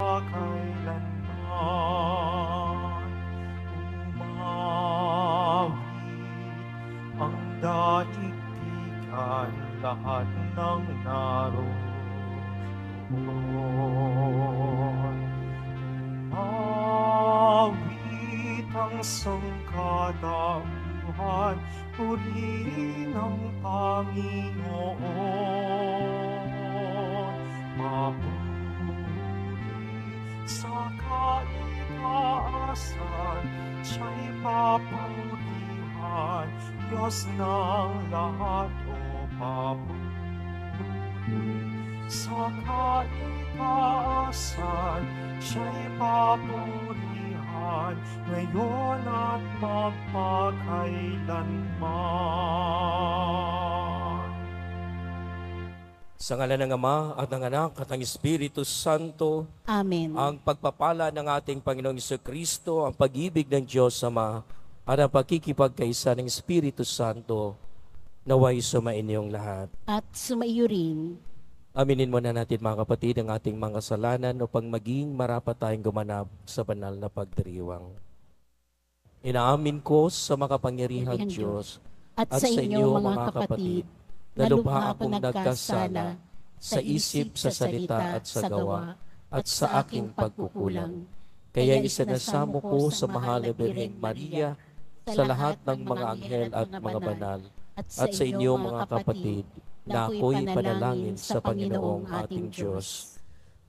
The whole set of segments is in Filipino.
kailanman. Umawit ang daigdigan, lahat ng naroon. Umawit ang sangkatauhan, purihin ang Panginoon. Mapuri sa kaitaasan, siya'y papurihan, Diyos ng lahat, o papuri sa kaitaasan, siya'y papurihan, ngayon at magpakailanman. Sa ngalan ng Ama at ng Anak at ng Espiritu Santo, Amen. ang pagpapala ng ating Panginoong Jesucristo, ang pag-ibig ng Diyos Ama, at ang pakikipagkaisa ng Espiritu Santo, naway sumainyong lahat. At sumaiyo rin. Aminin muna natin mga kapatid ang ating mga kasalanan upang maging marapat tayong gumanap sa banal na pagdiriwang. Inaamin ko sa makapangyarihang Diyos at sa inyo mga kapatid, na lubha akong nagkasala sa isip, sa salita at sa gawa, at sa aking pagkukulang. Kaya isinasamo ko sa mahal na Birheng Maria, sa lahat ng mga anghel at mga banal, at sa inyo mga kapatid, na ako'y panalangin sa Panginoong ating Diyos.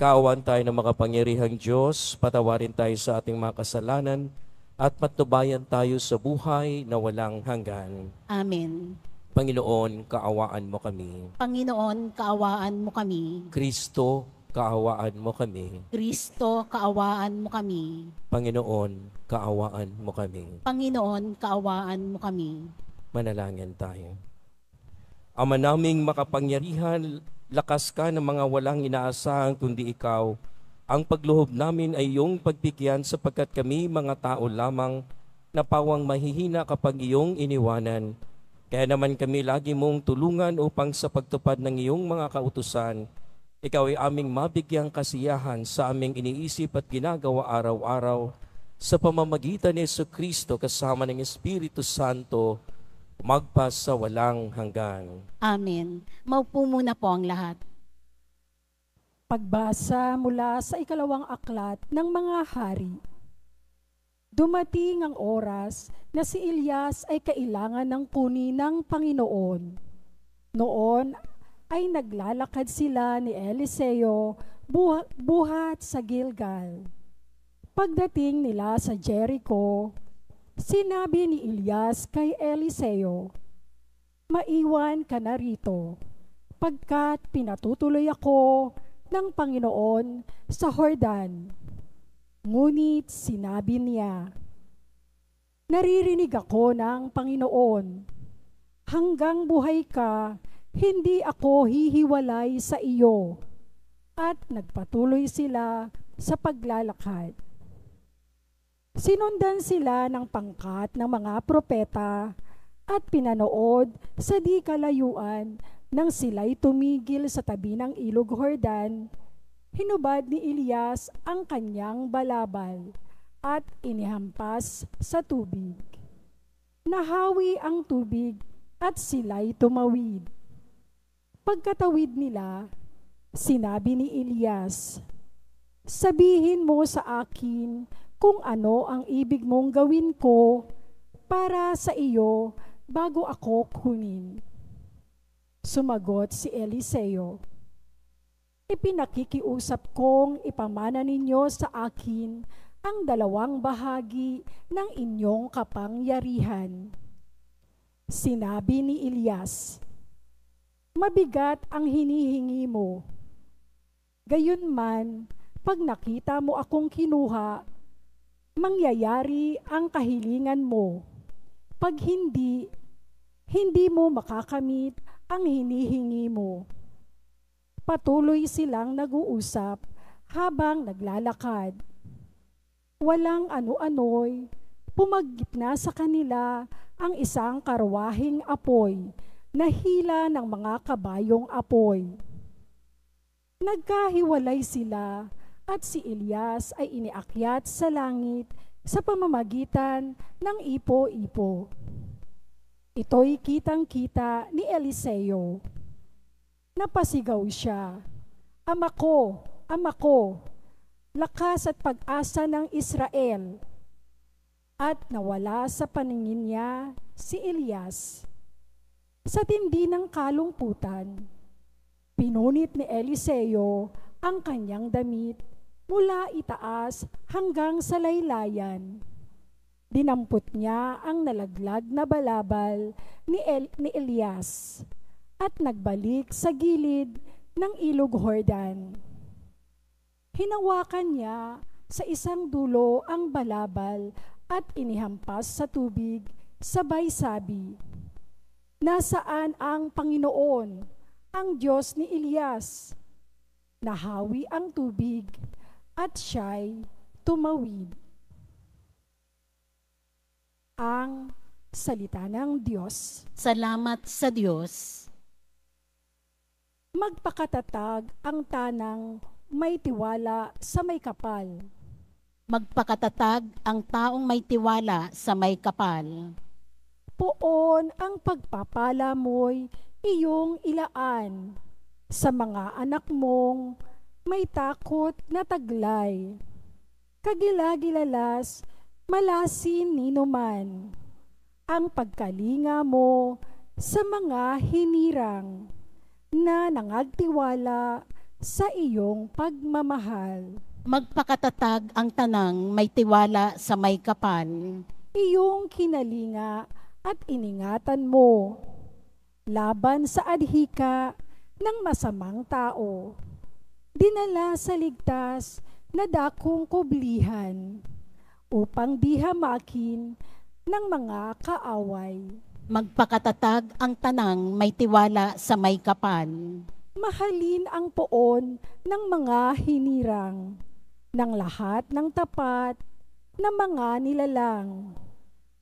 Kaawaan tayo ng makapangyarihang Diyos, patawarin tayo sa ating mga kasalanan, at patnubayan tayo sa buhay na walang hanggan. Amen. Panginoon, kaawaan mo kami. Panginoon, kaawaan mo kami. Kristo, kaawaan mo kami. Kristo, kaawaan mo kami. Panginoon, kaawaan mo kami. Panginoon, kaawaan mo kami. Manalangin tayo. Ama naming makapangyarihan, lakas ka ng mga walang inaasahan kundi ikaw. Ang pagluhob namin ay iyong pagpigyan sapagkat kami mga tao lamang na pawang mahihina kapag iyong iniwanan. Kaya naman kami lagi mong tulungan upang sa pagtupad ng iyong mga kautusan, ikaw ay aming mabigyang kasiyahan sa aming iniisip at ginagawa araw-araw sa pamamagitan ni Jesucristo kasama ng Espiritu Santo, magpas sa walang hanggan. Amen. Maupo muna po ang lahat. Pagbasa mula sa ikalawang aklat ng mga hari. Dumating ang oras na si Elias ay kailangan ng kunin ng Panginoon. Noon ay naglalakad sila ni Eliseo buhat sa Gilgal. Pagdating nila sa Jericho, sinabi ni Elias kay Eliseo, "Maiwan ka na rito, pagkat pinatutuloy ako ng Panginoon sa Jordan." Ngunit sinabi niya, "Naririnig ako ng Panginoon, hanggang buhay ka, hindi ako hihiwalay sa iyo." At nagpatuloy sila sa paglalakad. Sinundan sila ng pangkat ng mga propeta at pinanood sa di kalayuan nang sila'y tumigil sa tabi ng ilog Jordan. Hinubad ni Elias ang kanyang balabal at inihampas sa tubig. Nahawi ang tubig at sila'y tumawid. Pagkatawid nila, sinabi ni Elias, "Sabihin mo sa akin kung ano ang ibig mong gawin ko para sa iyo bago ako kunin." Sumagot si Eliseo, "Ipinakikiusap kong ipamana ninyo sa akin ang 2 bahagi ng inyong kapangyarihan." Sinabi ni Elias, "Mabigat ang hinihingi mo. Gayunman, pag nakita mo akong kinuha, mangyayari ang kahilingan mo. Pag hindi, hindi mo makakamit ang hinihingi mo." Patuloy silang nag-uusap habang naglalakad. Walang ano-ano'y pumagitna sa kanila ang isang karwaheng apoy na hila ng mga kabayong apoy. Nagkahiwalay sila at si Elias ay iniakyat sa langit sa pamamagitan ng ipo-ipo. Ito'y kitang-kita ni Eliseo. Napasigaw siya, Ama ko, lakas at pag-asa ng Israel. At nawala sa paningin niya si Elias. Sa tindi ng kalungkutan, pinunit ni Eliseo ang kanyang damit mula itaas hanggang sa laylayan. Dinampot niya ang nalaglag na balabal ni Elias at nagbalik sa gilid ng ilog Jordan. Hinawakan niya sa isang dulo ang balabal at inihampas sa tubig, sabay sabi, Nasaan ang Panginoon, ang Diyos ni Elias? Nahawi ang tubig at siya'y tumawid. Ang salita ng Diyos. Salamat sa Diyos. Magpakatatag ang tanang may tiwala sa may kapal. Magpakatatag ang taong may tiwala sa may kapal. Poon ang pagpapala mo'y iyong ilaan sa mga anak mong may takot na taglay. Kagilagilalas, malasin ninuman ang pagkalinga mo sa mga hinirang na nangagtiwala sa iyong pagmamahal. Magpakatatag ang tanang may tiwala sa may kapal. Iyong kinalinga at iningatan mo laban sa adhika ng masamang tao. Dinala sa ligtas na dakong kublihan upang di hamakin ng mga kaaway. Magpakatatag ang tanang may tiwala sa may kapal. Mahalin ang poon ng mga hinirang ng lahat ng tapat na mga nilalang.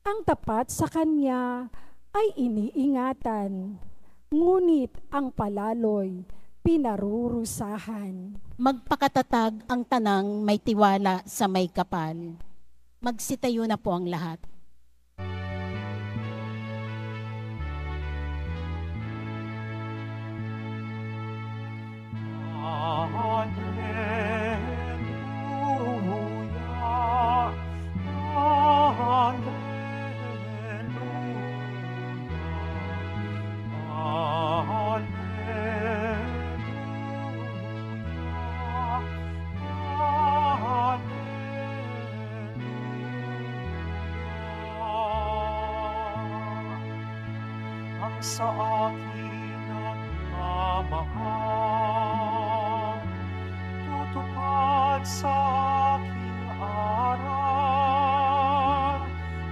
Ang tapat sa kanya ay iniingatan, ngunit ang palaloy pinarurusahan. Magpakatatag ang tanang may tiwala sa may kapal. Magsitayo na po ang lahat. Sa akin nagmamahal, tutupad sa aking aral,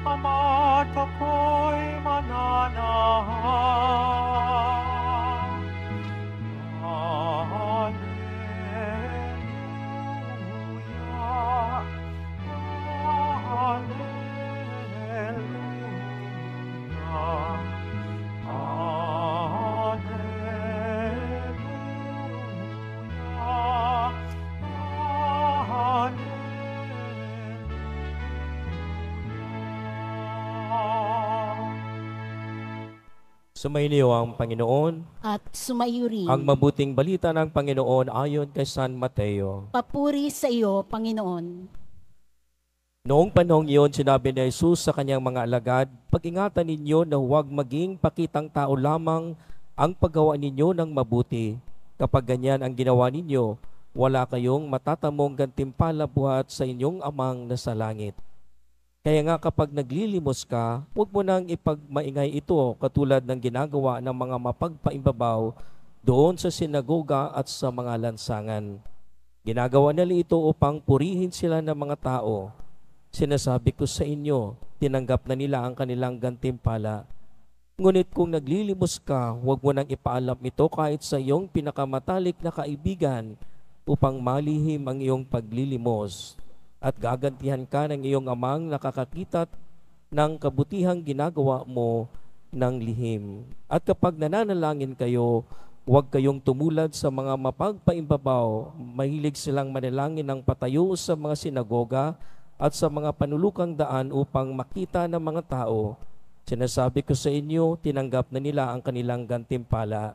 Ama't ako'y mananahan. Hallelujah, Hallelujah. Sumainyo ang Panginoon. At sumayo rin. Ang mabuting balita ng Panginoon ayon kay San Mateo. Papuri sa iyo, Panginoon. Noong panahong iyon, sinabi ni Jesus sa kanyang mga alagad, Pag-ingatan ninyo na huwag maging pakitang tao lamang ang paggawa ninyo ng mabuti. Kapag ganyan ang ginawa ninyo, wala kayong matatamong gantimpala buhat sa inyong amang nasa langit. Kaya nga kapag naglilimos ka, huwag mo nang ipagmaingay ito katulad ng ginagawa ng mga mapagpaimbabaw doon sa sinagoga at sa mga lansangan. Ginagawa nila ito upang purihin sila ng mga tao. Sinasabi ko sa inyo, tinanggap na nila ang kanilang gantimpala. Ngunit kung naglilimos ka, huwag mo nang ipaalam ito kahit sa iyong pinakamatalik na kaibigan upang malihim ang iyong paglilimos. At gagantihan ka ng iyong amang nakakakita ng kabutihang ginagawa mo ng lihim. At kapag nananalangin kayo, Huwag kayong tumulad sa mga mapagpaimbabaw. Mahilig silang manalangin ng patayo sa mga sinagoga at sa mga panulukang daan upang makita ng mga tao. Sinasabi ko sa inyo, tinanggap na nila ang kanilang gantimpala.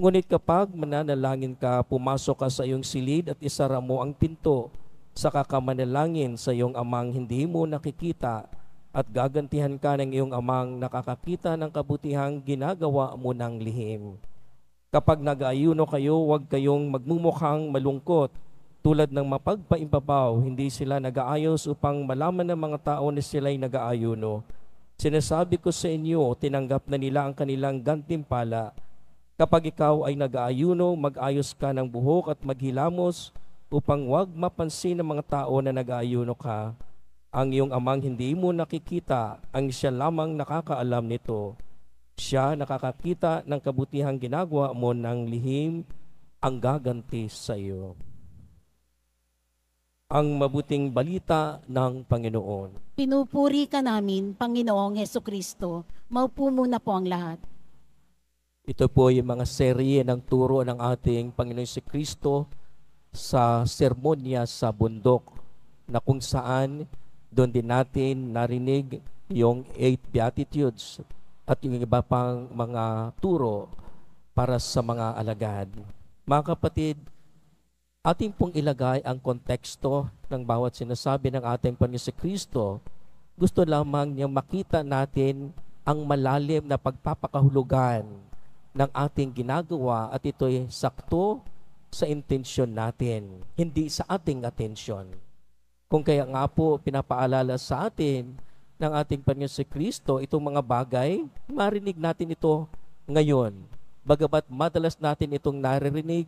Ngunit kapag mananalangin ka, pumasok ka sa iyong silid at isara mo ang pinto. Saka ka manalangin sa iyong amang hindi mo nakikita at gagantihan ka ng iyong amang nakakakita ng kabutihang ginagawa mo ng lihim. Kapag nag-aayuno kayo, huwag kayong magmumukhang malungkot. Tulad ng mapagpaimbabaw, hindi sila nag-aayos upang malaman ng mga tao na sila'y nag-aayuno. Sinasabi ko sa inyo, tinanggap na nila ang kanilang gantimpala. Kapag ikaw ay nag-aayuno, mag-ayos ka ng buhok at maghilamos upang wag mapansin ng mga tao na nag-aayuno ka. Ang iyong amang hindi mo nakikita, ang siya lamang nakakaalam nito. Siya nakakakita ng kabutihang ginagawa mo ng lihim, ang gaganti sa iyo. Ang mabuting balita ng Panginoon. Pinupuri ka namin, Panginoong Hesukristo. Maupo muna po ang lahat. Ito po yung mga serye ng turo ng ating Panginoong Jesucristo sa sermonya sa bundok, na kung saan doon din natin narinig yung 8 Beatitudes at yung iba pang mga turo para sa mga alagad. Mga kapatid, ating pong ilagay ang konteksto ng bawat sinasabi ng ating Panginoong Jesucristo. Gusto lamang niyang makita natin ang malalim na pagpapakahulugan ng ating ginagawa at ito'y sakto sa intensyon natin, hindi sa ating atensyon. Kung kaya nga po pinapaalala sa atin ng ating Panginoon Jesucristo itong mga bagay, marinig natin ito ngayon. Bagamat madalas natin itong naririnig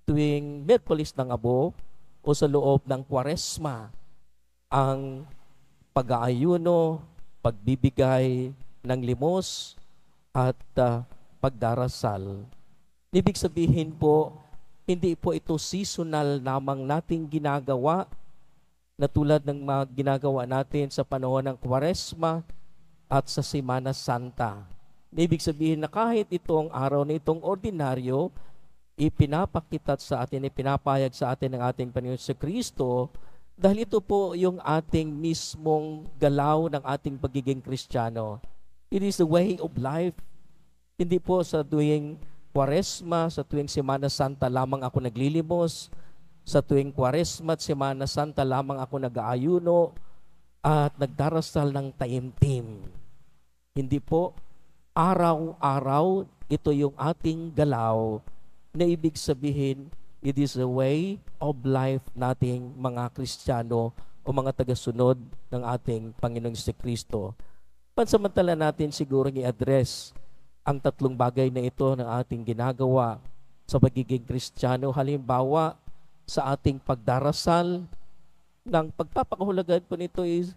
tuwing Miyerkules ng Abo o sa loob ng Kwaresma, ang pag-aayuno, pagbibigay ng limos at pagdarasal. Ibig sabihin po, hindi po ito seasonal namang nating ginagawa na tulad ng mga ginagawa natin sa panahon ng Kwaresma at sa Semana Santa. Ibig sabihin na kahit itong araw na itong ordinaryo, ipinapakitat sa atin, ipinapayag sa atin ng ating Panginoon Jesucristo dahil ito po yung ating mismong galaw ng ating pagiging Kristiyano. It is the way of life. Hindi po sa tuwing Kwaresma, sa tuwing Semana Santa lamang ako naglilimos, sa tuwing Kwaresma at Semana Santa lamang ako nag-aayuno at nagdarasal ng taimtim. Hindi po, araw-araw ito yung ating galaw na ibig sabihin, it is the way of life nating mga Kristiyano o mga tagasunod ng ating Panginoong Jesucristo. Pansamantala natin siguro i-address ang tatlong bagay na ito na ating ginagawa sa pagiging Kristiyano. Halimbawa, sa ating pagdarasal, ng pagpapakahulugan po nito is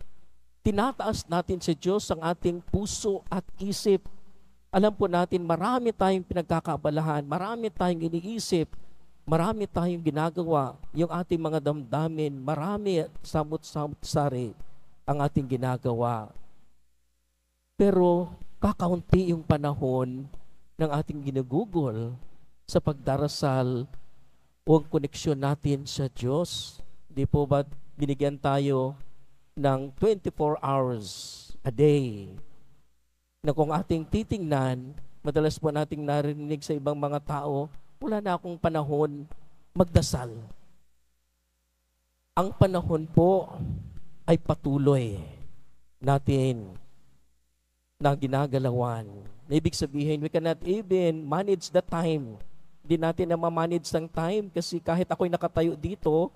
tinataas natin sa Diyos ang ating puso at isip. Alam po natin, marami tayong pinagkakaabalahan, marami tayong iniisip, marami tayong ginagawa, yung ating mga damdamin, marami samot-sari ang ating ginagawa. Pero kakaunti yung panahon ng ating ginugugol sa pagdarasal o ang koneksyon natin sa Diyos. Di po ba binigyan tayo ng 24 hours a day na kung ating titingnan, madalas po nating narinig sa ibang mga tao, wala na akong panahon magdasal. Ang panahon po ay patuloy natin na ginagalawan. Ibig sabihin, we cannot even manage the time. Hindi natin na ma-manage ang time kasi kahit ako'y nakatayo dito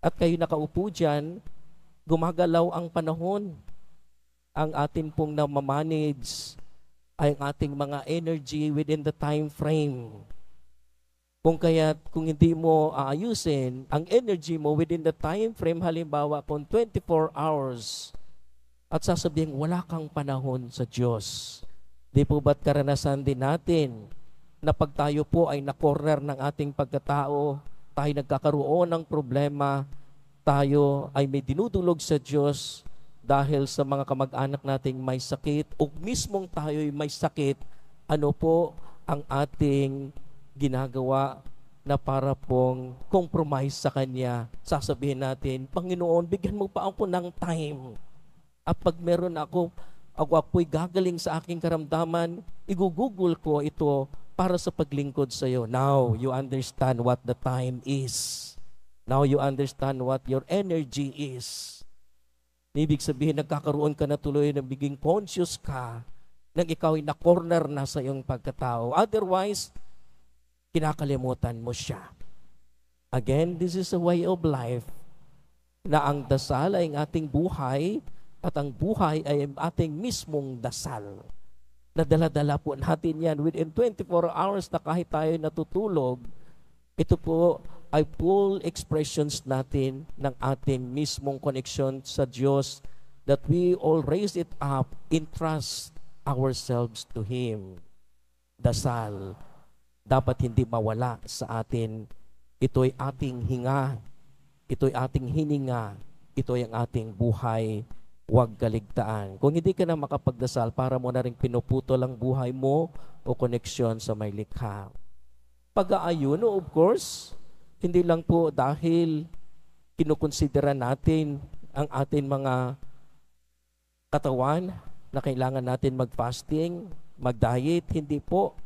at kayo nakaupo dyan, gumagalaw ang panahon. Ang atin pong na ma-manage ay ang ating mga energy within the time frame. Kung hindi mo aayusin ang energy mo within the time frame, halimbawa kung 24 hours, at sasabihin, wala kang panahon sa Diyos. Di po ba't karanasan din natin na pag tayo po ay na-corner ng ating pagkatao, tayo nagkakaroon ng problema, tayo ay may dinudulog sa Diyos dahil sa mga kamag-anak nating may sakit o mismong tayo ay may sakit, ano po ang ating ginagawa na para pong compromise sa Kanya. Sasabihin natin, Panginoon, bigyan mo pa ako ng time. At pag meron ako'y gagaling sa aking karamdaman, igugugol ko ito para sa paglingkod sa iyo. Now, you understand what the time is. Now, you understand what your energy is. Ibig sabihin, nagkakaroon ka na tuloy na biging conscious ka nang ikaw ay na-corner na sa iyong pagkatao. Otherwise, kinakalimutan mo siya. Again, this is a way of life na ang dasal ay ang ating buhay at ang buhay ay ang ating mismong dasal. Nadala-dala po natin yan within 24 hours na kahit tayo natutulog. Ito po ay full expressions natin ng ating mismong connection sa Diyos that we all raise it up, entrust ourselves to Him. Dasal dapat hindi mawala sa atin. Ito'y ating hinga, ito'y ating hininga, ito'y ang ating buhay, huwag kaligtaan. Kung hindi ka na makapagdasal, para mo na rin pinuputol ang buhay mo o koneksyon sa may likha. Pag-aayuno, of course, hindi lang po dahil kinukonsidera natin ang ating mga katawan na kailangan natin mag-fasting, mag-diet, hindi po.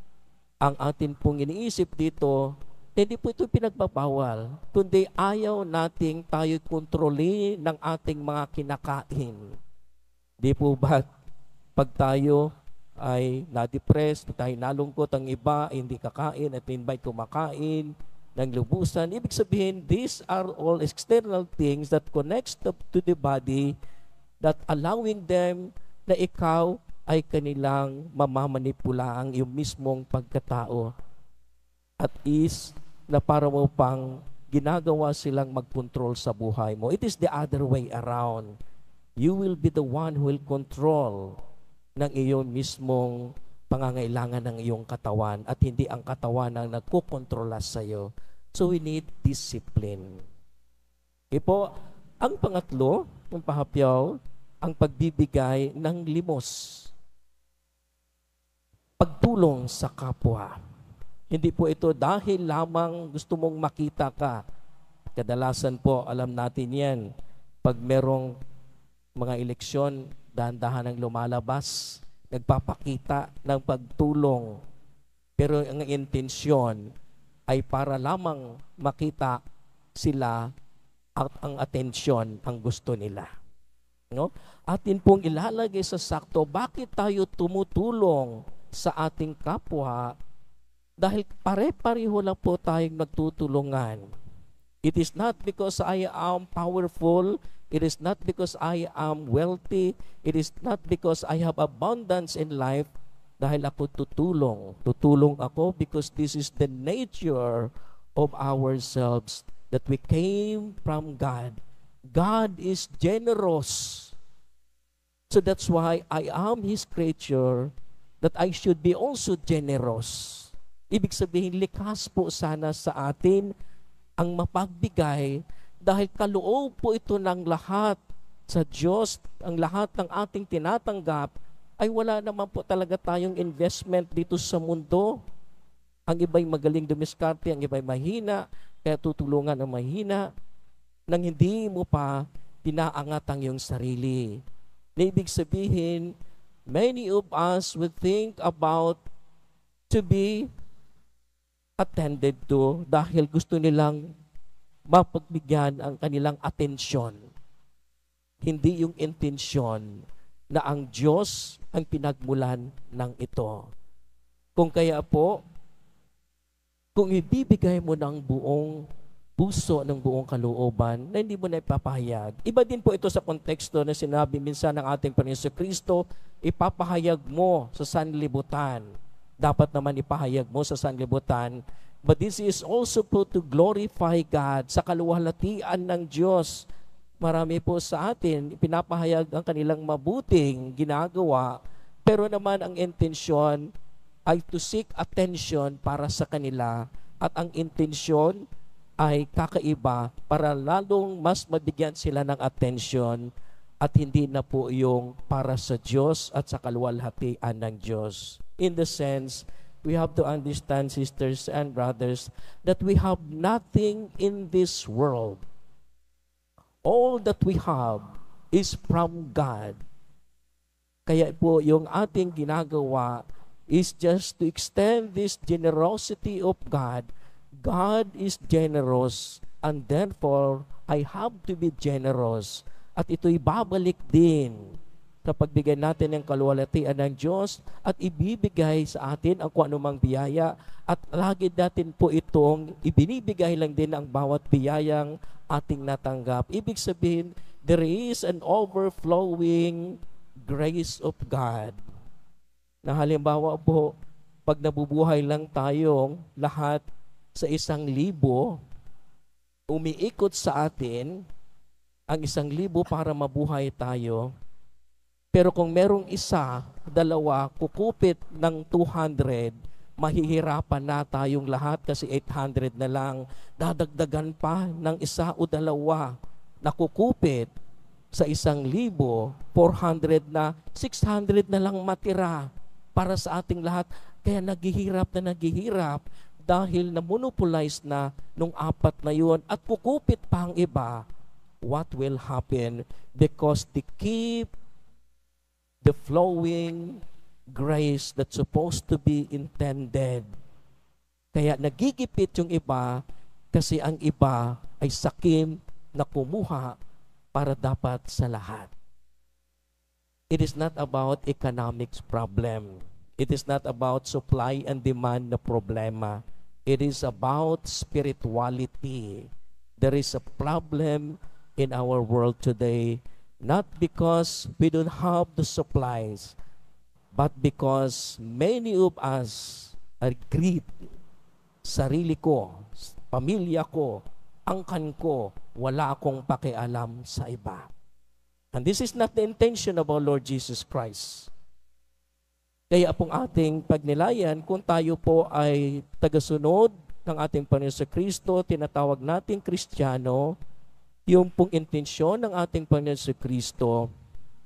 Ang atin pong iniisip dito, hindi po ito pinagbabawal, kundi ayaw nating tayo kontrolin ng ating mga kinakain. Di po ba pag tayo ay na-depress, tayo nalungkot, ang iba hindi kakain at invite kumakain ng lubusan. Ibig sabihin, these are all external things that connects to the body that allowing them na ikaw ay kanilang mamamanipula ang iyong mismong pagkatao at is na para mo pang ginagawa silang mag-control sa buhay mo. It is the other way around. You will be the one who will control ng iyong mismong pangangailangan ng iyong katawan at hindi ang katawan ang nagkukontrola sa iyo. So we need discipline. Okay po, ang pangatlo, ang pahapyaw, ang pagbibigay ng limos. Pagtulong sa kapwa. Hindi po ito dahil lamang gusto mong makita ka. Kadalasan po, alam natin yan, pag merong mga eleksyon, dahan-dahan ang lumalabas, nagpapakita ng pagtulong. Pero ang intensyon ay para lamang makita sila at ang atensyon ang gusto nila. No? Atin pong ilalagay sa sakto, bakit tayo tumutulong sa ating kapwa? Dahil pare-pareho lang po tayong nagtutulungan. It is not because I am powerful, it is not because I am wealthy, it is not because I have abundance in life, dahil ako tutulong. Tutulong ako because this is the nature of ourselves, that we came from God. God is generous. So that's why I am His creature, that I should be also generous. Ibig sabihin, likas po sana sa atin ang mapagbigay dahil kaloob po ito ng lahat sa Diyos. Ang lahat ng ating tinatanggap ay wala naman po talaga tayong investment dito sa mundo. Ang iba'y magaling dumiskarte, ang iba'y mahina, kaya tutulungan ang mahina nang hindi mo pa pinaangat ang iyong sarili. Na ibig sabihin, many of us would think about to be attended to dahil gusto nilang mapagbigyan ang kanilang atensyon. Hindi yung intensyon na ang Diyos ang pinagmulan ng ito. Kung kaya po, kung ibibigay mo ng buong puso, ng buong kalooban, na hindi mo na ipapahayag. Iba din po ito sa konteksto na sinabi minsan ng ating Panginoon Kristo, ipapahayag mo sa sanlibutan. Dapat naman ipahayag mo sa sanlibutan. But this is also po to glorify God sa kaluwalhatian ng Diyos. Marami po sa atin, pinapahayag ang kanilang mabuting ginagawa, pero naman ang intensyon ay to seek attention para sa kanila at ang intensyon ay kakaiba para lalong mas mabigyan sila ng attention at hindi na po yung para sa Diyos at sa kaluwalhatian ng Diyos. In the sense we have to understand, sisters and brothers, that we have nothing in this world. All that we have is from God. Kaya po yung ating ginagawa is just to extend this generosity of God. God is generous and therefore I have to be generous. At ito'y babalik din sa pagbigay natin ng kaluwalhatian ng Diyos at ibibigay sa atin ang kung anumang biyaya. At lagi natin po itong ibinibigay lang din ang bawat biyayang ating natanggap. Ibig sabihin, there is an overflowing grace of God. Na halimbawa po, pag nabubuhay lang tayong lahat sa 1,000, umiikot sa atin ang 1,000 para mabuhay tayo. Pero kung merong isa, dalawa, kukupit ng 200, mahihirapan na tayong lahat kasi 800 na lang. Dadagdagan pa ng isa o dalawa na kukupit sa 1,000, 400 na, 600 na lang matira para sa ating lahat. Kaya naghihirap dahil na-monopolize na nung 4 na yun at kukupit pa ang iba. What will happen? Because they keep the flowing grace that's supposed to be intended. Kaya nagigipit yung iba kasi ang iba ay sakim na kumuha para dapat sa lahat. It is not about economics problem. It is not about supply and demand na problema. It is about spirituality. There is a problem in our world today, not because we don't have the supplies, but because many of us are greed. Sarili ko, pamilya ko, angkan ko, wala akong pakialam sa iba. And this is not the intention of our Lord Jesus Christ. Kaya pong ating pagnilayan, kung tayo po ay tagasunod ng ating Panginoon Kristo, tinatawag nating Kristiyano, yung pong intensyon ng ating Panginoon Kristo,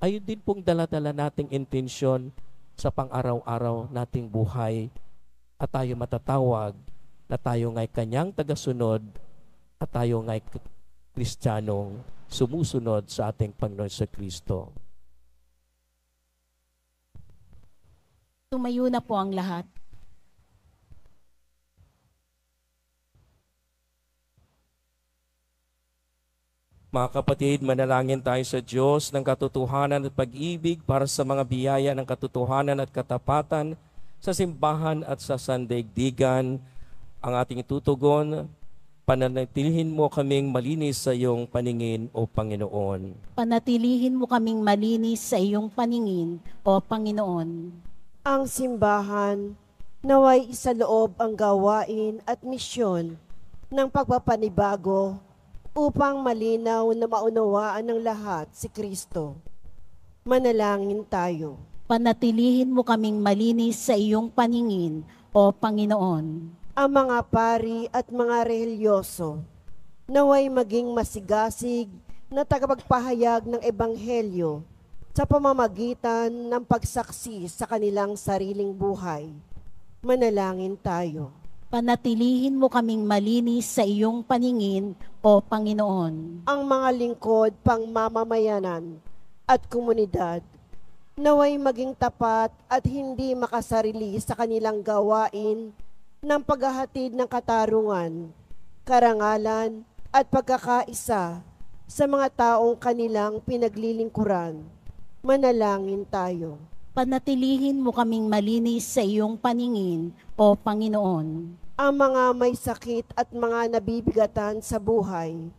ay din pong dala-dala nating intensyon sa pang-araw-araw nating buhay at tayo matatawag na tayo nga'y kanyang tagasunod at tayo nga'y Kristiyanong sumusunod sa ating Panginoon sa Kristo. Tumayo na po ang lahat. Mga kapatid, manalangin tayo sa Diyos ng katotohanan at pag-ibig para sa mga biyaya ng katotohanan at katapatan sa simbahan at sa sandaigdigan. Ang ating itutugon, panatilihin mo kaming malinis sa iyong paningin, O Panginoon. Panatilihin mo kaming malinis sa iyong paningin, O Panginoon. Ang simbahan, naway isaloob ang gawain at misyon ng pagpapanibago upang malinaw na maunawaan ng lahat si Kristo. Manalangin tayo. Panatilihin mo kaming malinis sa iyong paningin, O Panginoon. Ang mga pari at mga religyoso, naway maging masigasig na tagapagpahayag ng Ebanghelyo sa pamamagitan ng pagsaksi sa kanilang sariling buhay. Manalangin tayo. Panatilihin mo kaming malinis sa iyong paningin, O Panginoon. Ang mga lingkod pang mamamayanan at komunidad, naway maging tapat at hindi makasarili sa kanilang gawain ng paghahatid ng katarungan, karangalan at pagkakaisa sa mga taong kanilang pinaglilingkuran. Manalangin tayo. Panatilihin mo kaming malinis sa iyong paningin, O Panginoon. Ang mga may sakit at mga nabibigatan sa buhay,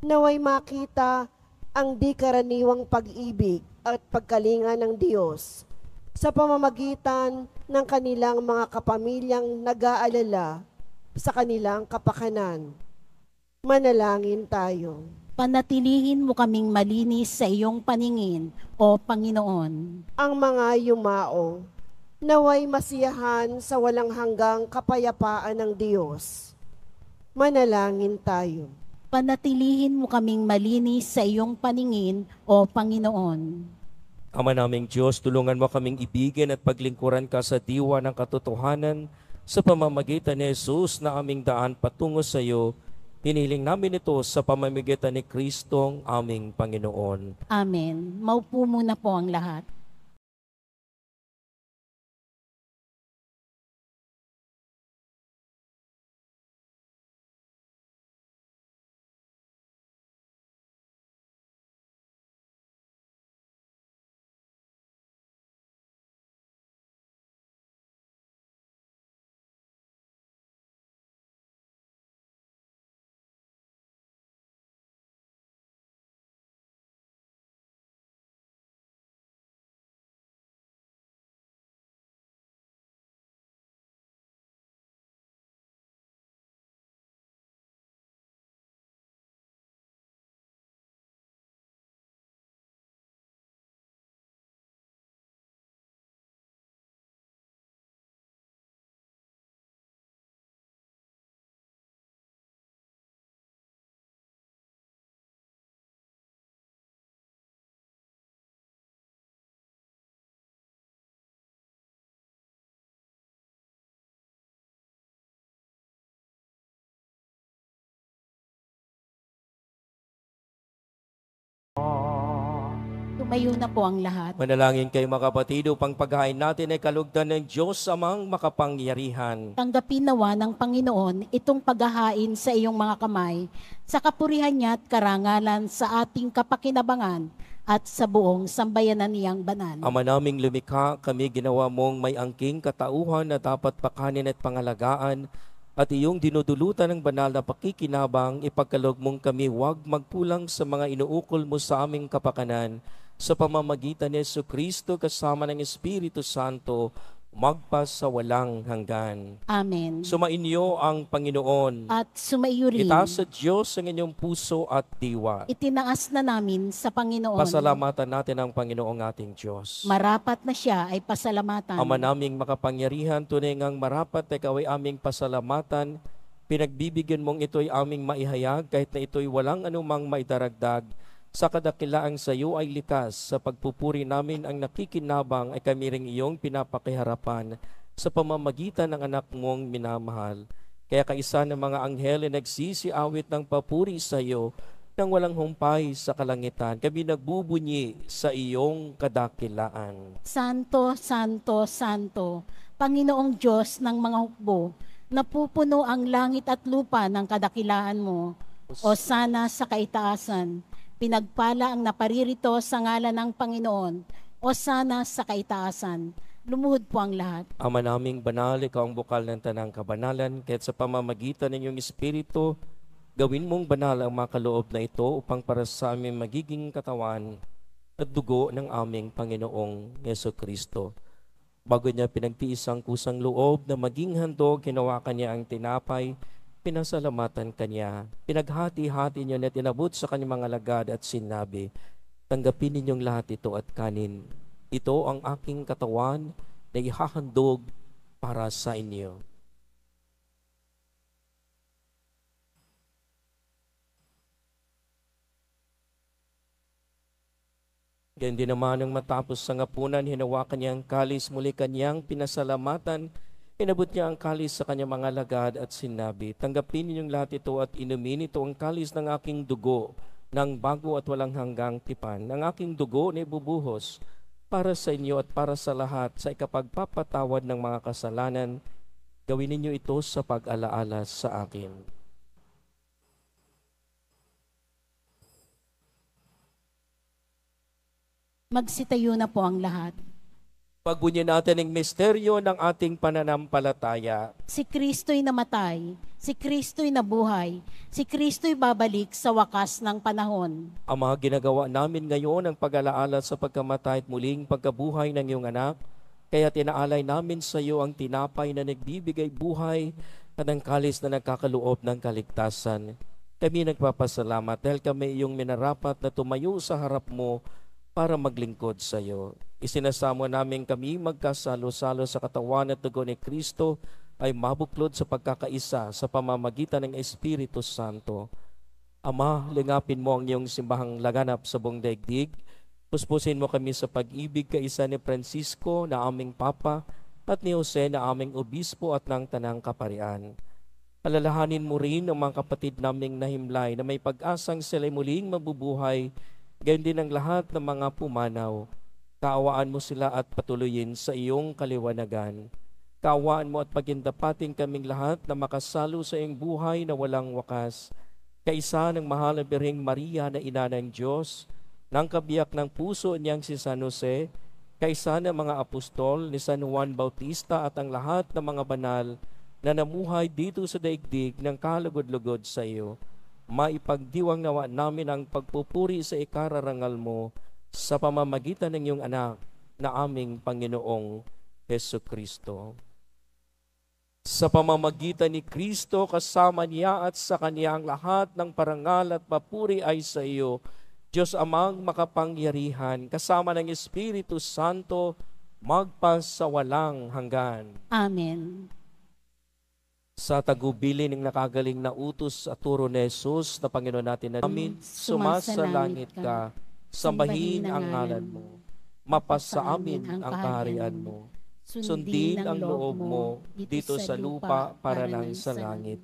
naway makita ang di karaniwang pag-ibig at pagkalinga ng Diyos sa pamamagitan ng kanilang mga kapamilyang nag-aalala sa kanilang kapakanan. Manalangin tayo. Panatilihin mo kaming malinis sa iyong paningin, O Panginoon. Ang mga yumao, naway masiyahan sa walang hanggang kapayapaan ng Diyos. Manalangin tayo. Panatilihin mo kaming malinis sa iyong paningin, O Panginoon. Ama naming Diyos, tulungan mo kaming ibigin at paglingkuran ka sa diwa ng katotohanan sa pamamagitan ni Jesus na aming daan patungo sa iyo. Hiniling namin ito sa pamamagitan ni Kristong aming Panginoon. Amen. Maupo muna po ang lahat. Tumayo na po ang lahat. Manalangin kayo mga kapatid upang paghain natin ay kalugdan ng Diyos amang makapangyarihan. Tanggapin nawa ng Panginoon itong paghahain sa iyong mga kamay, sa kapurihan niya at karangalan sa ating kapakinabangan at sa buong sambayanan niyang banal. Ama naming lumikha, kami ginawa mong may angking katauhan na dapat pakanin at pangalagaan, at iyong dinudulutan ng banal na pakikinabang, ipagkaloob mong kami huwag magkulang sa mga inuukol mo sa aming kapakanan, sa pamamagitan ni Jesucristo kasama ng Espiritu Santo, magpas sa walang hanggan. Amen. Sumainyo ang Panginoon. At sumaiyo rin. Itaas sa Diyos ang inyong puso at diwa. Itinaas na namin sa Panginoon. Pasalamatan natin ang Panginoong ating Diyos. Marapat na siya ay pasalamatan. Ama naming makapangyarihan, tunay ngang marapat na ikaw ay aming pasalamatan. Pinagbibigyan mong ito'y aming maihayag kahit na ito'y walang anumang maidaragdag. Sa kadakilaang sa iyo ay likas, sa pagpupuri namin ang nakikinabang ay kami ring iyong pinapakiharapan sa pamamagitan ng anak mong minamahal. Kaya kaisa ng mga anghel ay nagsisiawit ng papuri sa iyo nang walang humpay sa kalangitan. Kami nagbubunyi sa iyong kadakilaan. Santo, Santo, Santo, Panginoong Diyos ng mga hukbo, napupuno ang langit at lupa ng kadakilaan mo. O sana sa kaitaasan, pinagpala ang naparirito sa ngalan ng Panginoon. O sana sa kaitaasan, lumuhod po ang lahat. Ama naming banal, ikaw ang bukal ng tanang kabanalan, kaya't sa pamamagitan ng iyong Espiritu, gawin mong banal ang mga kaloob na ito upang para sa aming magiging katawan at dugo ng aming Panginoong Jesucristo. Bago niya pinagtiis ang kusang loob na maging handog, hinawakan niya ang tinapay, pinasalamatan kanya, pinaghati-hati niya at inabot sa kanyang mga alagad at sinabi, tanggapin ninyong lahat ito at kanin. Ito ang aking katawan na ihahandog para sa inyo. Ganyan din naman nang matapos sa ngapunan, hinawakan niya ang kalis, muli kanyang pinasalamatan. Inabot niya ang kalis sa kanyang mga alagad at sinabi, tanggapin ninyong lahat ito at inumin ito ang kalis ng aking dugo, ng bago at walang hanggang tipan. Ng aking dugo na ibubuhos para sa inyo at para sa lahat sa ikapagpapatawad ng mga kasalanan. Gawin ninyo ito sa pag-alaala sa akin. Magsitayo na po ang lahat. Pagbunyin natin ang misteryo ng ating pananampalataya. Si Kristo'y namatay, si Kristo'y nabuhay, si Kristo'y babalik sa wakas ng panahon. Ama, ginagawa namin ngayon ang pag-alaala sa pagkamatay at muling pagkabuhay ng iyong anak, kaya tinaalay namin sa iyo ang tinapay na nagbibigay buhay at ang kalis na nagkakaloob ng kaligtasan. Kami nagpapasalamat dahil kami iyong minarapat na tumayo sa harap mo para maglingkod sa iyo. Isinasamo namin kami magkasalo-salo sa katawan at dugo ni Kristo ay mabuklod sa pagkakaisa sa pamamagitan ng Espiritu Santo. Ama, lingapin mo ang iyong simbahang laganap sa buong daigdig. Puspusin mo kami sa pag-ibig kaisa ni Francisco na aming Papa at ni Jose na aming Obispo at ng Tanang Kaparian. Alalahanin mo rin ang mga kapatid naming nahimlay na may pag-asang sila'y muling mabubuhay, gayon din ang lahat ng mga pumanaw. Kaawaan mo sila at patuloyin sa iyong kaliwanagan. Kaawaan mo at pagindapating kaming lahat na makasalo sa iyong buhay na walang wakas. Kaisa ng mahal na Birheng Maria na ina ng Diyos, ng kabiyak ng puso niyang si San Jose, kaisa ng mga apostol ni San Juan Bautista at ang lahat ng mga banal na namuhay dito sa daigdig ng kalugod-lugod sa iyo. Maipagdiwang nawa namin ang pagpupuri sa ikararangal mo sa pamamagitan ng iyong anak na aming Panginoong Hesus Kristo. Sa pamamagitan ni Kristo, kasama niya at sa kanya ang lahat ng parangal at papuri ay sa iyo, Diyos Amang makapangyarihan, kasama ng Espiritu Santo, magpasawalang hanggan. Amen. Sa tagubilin ng nakagaling na utos at turo ni Jesus na Panginoon natin na namin, sumasalangit ka, sambahin ang ngalan mo, mapasa amin ang kaharian mo, sundin ang loob mo dito sa lupa para lang sa langit.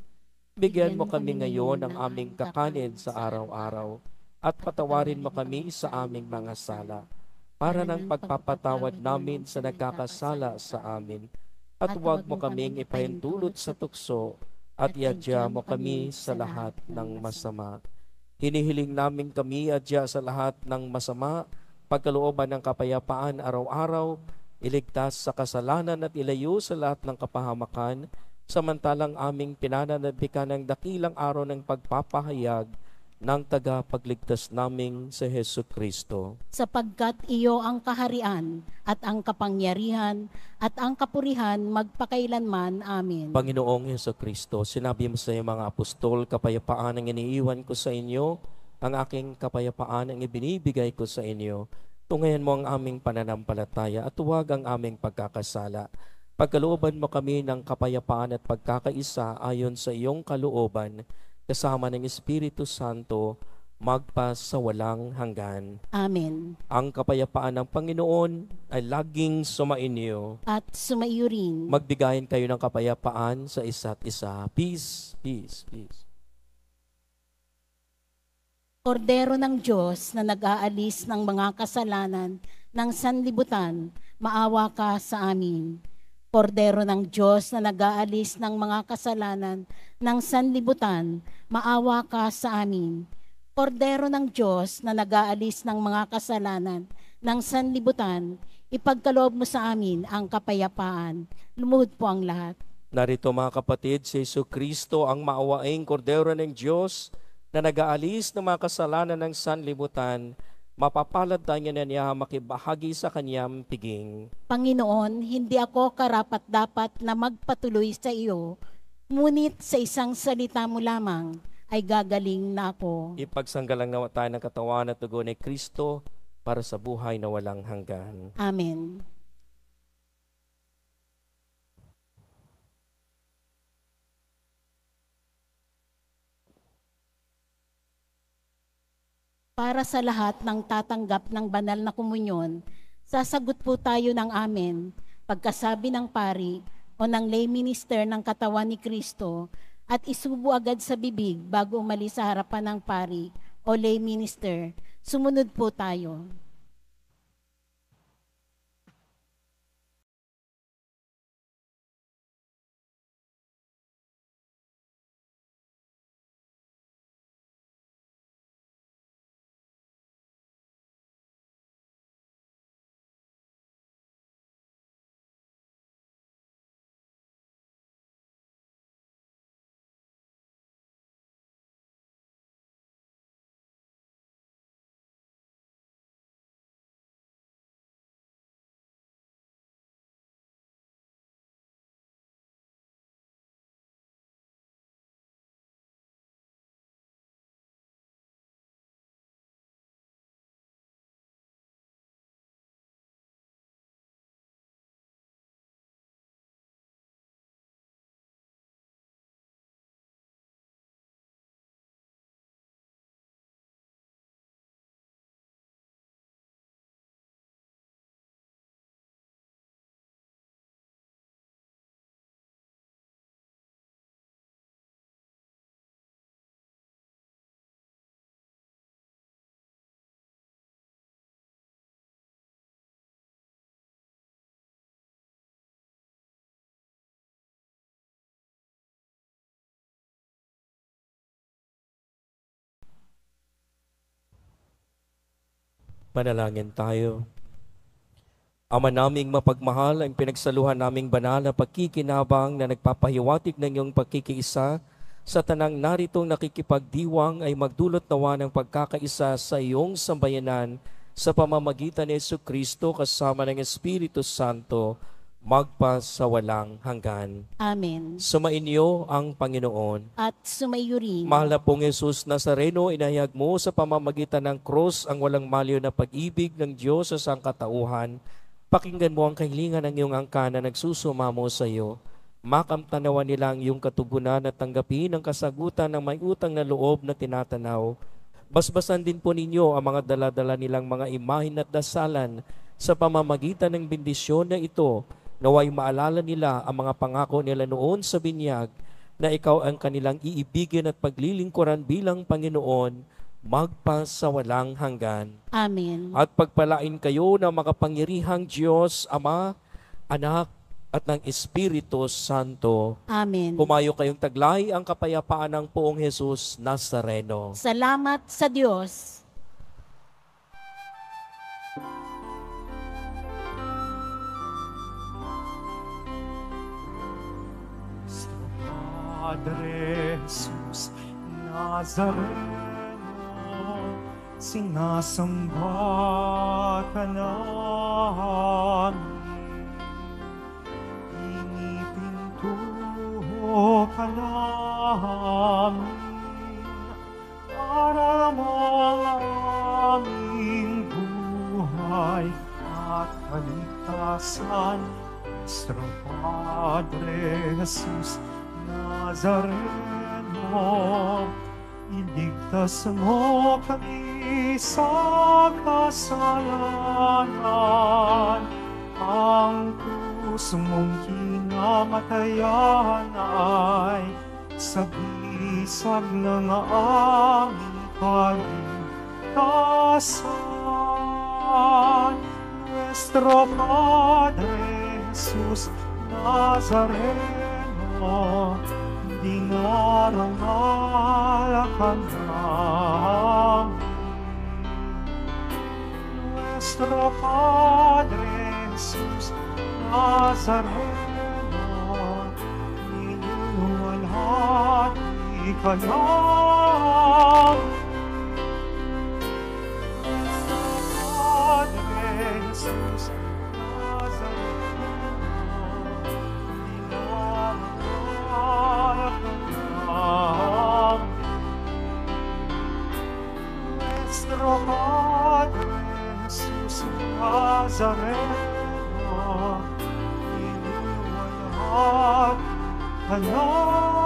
Bigyan mo kami ngayon ng aming kakanin sa araw-araw at patawarin mo kami sa aming mga sala para ng pagpapatawad namin sa nagkakasala sa amin. At huwag mo kaming ipahintulot sa tukso at iadya mo kami sa lahat ng masama. Hinihiling namin kami adya sa lahat ng masama, pagkalooban ng kapayapaan araw-araw, iligtas sa kasalanan at ilayo sa lahat ng kapahamakan, samantalang aming pinananabikan ng dakilang araw ng pagpapahayag ng tagapagligtas naming si Hesus Kristo. Sapagkat iyo ang kaharian at ang kapangyarihan at ang kapurihan magpakailanman. Amen. Panginoong Hesus Kristo, sinabi mo sa iyong mga apostol, kapayapaan ang iniiwan ko sa inyo, ang aking kapayapaan ang ibinibigay ko sa inyo. Tungayan mo ang aming pananampalataya at huwag ang aming pagkakasala. Pagkalooban mo kami ng kapayapaan at pagkakaisa ayon sa iyong kalooban, kasama ng Espiritu Santo, magpasawalang hanggan. Amen. Ang kapayapaan ng Panginoon ay laging sumainyo. At sumaiyo rin. Magbigayin kayo ng kapayapaan sa isa't isa. Peace, peace, peace. Kordero ng Diyos na nag-aalis ng mga kasalanan ng sanlibutan, maawa ka sa amin. Kordero ng Diyos na nag-aalis ng mga kasalanan ng sanlibutan, maawa ka sa amin. Kordero ng Diyos na nag-aalis ng mga kasalanan ng sanlibutan, ipagkaloob mo sa amin ang kapayapaan. Lumuhod po ang lahat. Narito mga kapatid, si Hesus Kristo ang maawaing kordero ng Diyos na nag-aalis ng mga kasalanan ng sanlibutan. Mapapalad tayo na niya makibahagi sa kanyang piging. Panginoon, hindi ako karapat-dapat na magpatuloy sa iyo, ngunit sa isang salita mo lamang ay gagaling na ako. Ipagsanggalang nawa tayo ng katawan at dugo ni Kristo para sa buhay na walang hanggan. Amen. Para sa lahat ng tatanggap ng banal na komunyon, sasagot po tayo ng amen pagkasabi ng pari o ng lay minister ng katawan ni Kristo at isubo agad sa bibig bago umalis sa harapan ng pari o lay minister. Sumunod po tayo. Manalangin tayo. Ama naming mapagmahal, ang pinagsaluhan naming banal na pagkikinabang na nagpapahiwatig ng iyong pagkikiisa sa tanang naritong nakikipagdiwang ay magdulot nawa ng pagkakaisa sa iyong sambayanan sa pamamagitan ni Jesucristo kasama ng Espiritu Santo, magpa sa walang hanggan. Amen. Sumainyo ang Panginoon. At sumayo rin. Mahal na pong Jesus Nazareno, inahayag mo sa pamamagitan ng krus ang walang maliw na pag-ibig ng Diyos sa sangkatauhan. Pakinggan mo ang kahilingan ng iyong angkan na nagsusumamo sa iyo. Makamtanawan nila ang iyong katugunan at tanggapin ang kasagutan ng may utang na loob na tinatanaw. Basbasan din po ninyo ang mga daladala nilang mga imahin at dasalan sa pamamagitan ng bendisyon na ito. Naway maalala nila ang mga pangako nila noon sa binyag na ikaw ang kanilang iibigin at paglilingkuran bilang Panginoon magpa sa walang hanggan. Amen. At pagpalain kayo ng makapangyarihang Diyos, Ama, Anak, at ng Espiritu Santo. Amen. Pumayo kayong taglay ang kapayapaan ng Poong Jesus Nazareno. Salamat sa Diyos. Padre Jesus Nazareno, sinasamba ka namin. Inipintuho ka namin para mga aming buhay at kaligtasan. Nuestro Padre Jesus Nazareno, iligtas mo kami sa kasalanan. Ang krus mong kinamatayan ay sabisag ng aming kaligtasan. Nuestro Padre Jesus Nazareno, dinarangal ka namin. Nuestro Padre Jesus Nazareno, niluwalhati ka namin. Nuestro Padre Jesus Nuestro Padre Jesus Nazareno, iniwalhati ka namin.